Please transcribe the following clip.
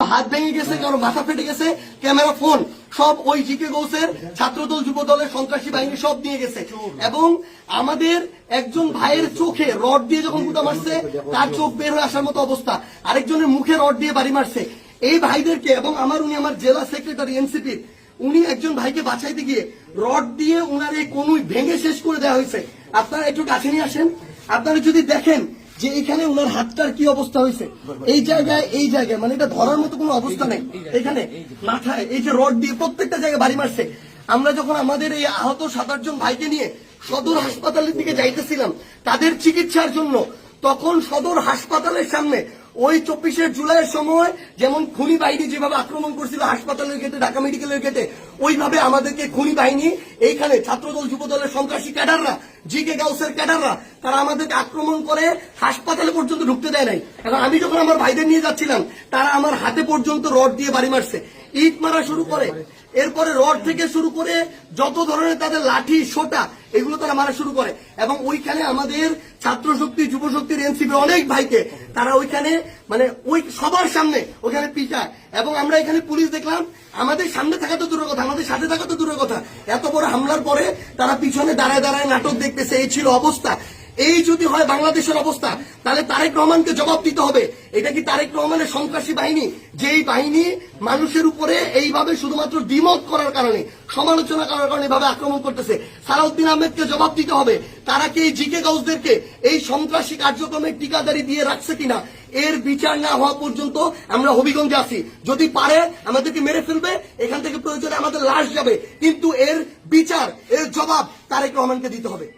হাত ভেঙে গেছে, কারো মাথা ফেটে গেছে, ক্যামেরা ফোন সব ওই জিকে গৌসের ছাত্রদল যুব দলের সন্ত্রাসী বাহিনী সব নিয়ে গেছে। এবং আমাদের একজন ভাইয়ের চোখে রড দিয়ে যখন গুতা মারছে তার চোখ বের হয়ে আসার মতো অবস্থা, আরেকজনের মুখে রড দিয়ে বাড়ি মারছে। এই ভাইদেরকে এবং উনি আমার জেলা সেক্রেটারি এনসিপির, উনি একজন ভাইকে বাঁচাইতে গিয়ে রড দিয়ে উনার এই কনুই ভেঙে শেষ করে দেওয়া হয়েছে। আপনারা একটু কাছে নিয়ে আসেন, আপনারা যদি দেখেন যে এখানে উনার হাতটার কি অবস্থা হয়েছে, এই জায়গায় মানে এটা ধরার মতো কোনো অবস্থা নেই। এখানে মাথায় এই যে রড দিয়ে প্রত্যেকটা জায়গায় বাড়ি মারছে। আমরা যখন আমাদের এই আহত 7-8 জন ভাইকে নিয়ে সদর হাসপাতালের দিকে যাইতেছিলাম তাদের চিকিৎসার জন্য, তখন সদর হাসপাতালের সামনে ওই 24শে জুলাইয়ের সময় যেমন খুনি বাহিনী যেভাবে আক্রমণ করছিল হাসপাতালের গেটে, ঢাকা মেডিকেলের গেটে, ওইভাবে আমাদেরকে খুনি বাহিনী এইখানে ছাত্রদল যুব দলের সন্ত্রাসী ক্যাডাররা, জিকে গাউসের ক্যাডাররা, তারা আমাদেরকে আক্রমণ করে হাসপাতালে পর্যন্ত ঢুকতে দেয় নাই। এখন আমি যখন আমার ভাইদের নিয়ে যাচ্ছিলাম তারা আমার হাতে পর্যন্ত রড দিয়ে বাড়ি মারছে, ইট মারা শুরু করে, এরপরে রড থেকে শুরু করে যত ধরনের তাদের লাঠি সোটা এগুলো তারা মারা শুরু করে। এবং ওইখানে আমাদের ছাত্র শক্তি, যুব শক্তির, এনসিপি অনেক ভাইকে তারা ওইখানে মানে ওই সবার সামনে ওখানে পিটায়। এবং আমরা এখানে পুলিশ দেখলাম, আমাদের সামনে থাকা তো দূরের কথা, আমাদের সাথে থাকা তো দূরের কথা, এত বড় হামলার পরে তারা পিছনে দাঁড়ায় দাঁড়ায় নাটক দেখতেছে। এই ছিল অবস্থা। এই যদি হয় বাংলাদেশের অবস্থা, তাহলে তারেক রহমানকে জবাব দিতে হবে। এটা কি তারেক রহমানের সন্ত্রাসী বাহিনী, যেই বাহিনী মানুষের উপরে এইভাবে শুধুমাত্র দ্বিমত করার কারণে, সমালোচনা করার কারণে এভাবে আক্রমণ করতেছে? সালাউদ্দিন আহমেদকে জবাব দিতে হবে। তারা কি এই জিকে গাউসদেরকে এই সন্ত্রাসী কার্যক্রমে টিকাদারি দিয়ে রাখছে কিনা, এর বিচার না হওয়া পর্যন্ত আমরা হবিগঞ্জে আছি। যদি পারে আমাদেরকে মেরে ফেলবে, এখান থেকে প্রয়োজনে আমাদের লাশ যাবে, কিন্তু এর বিচার, এর জবাব তারেক রহমানকে দিতে হবে।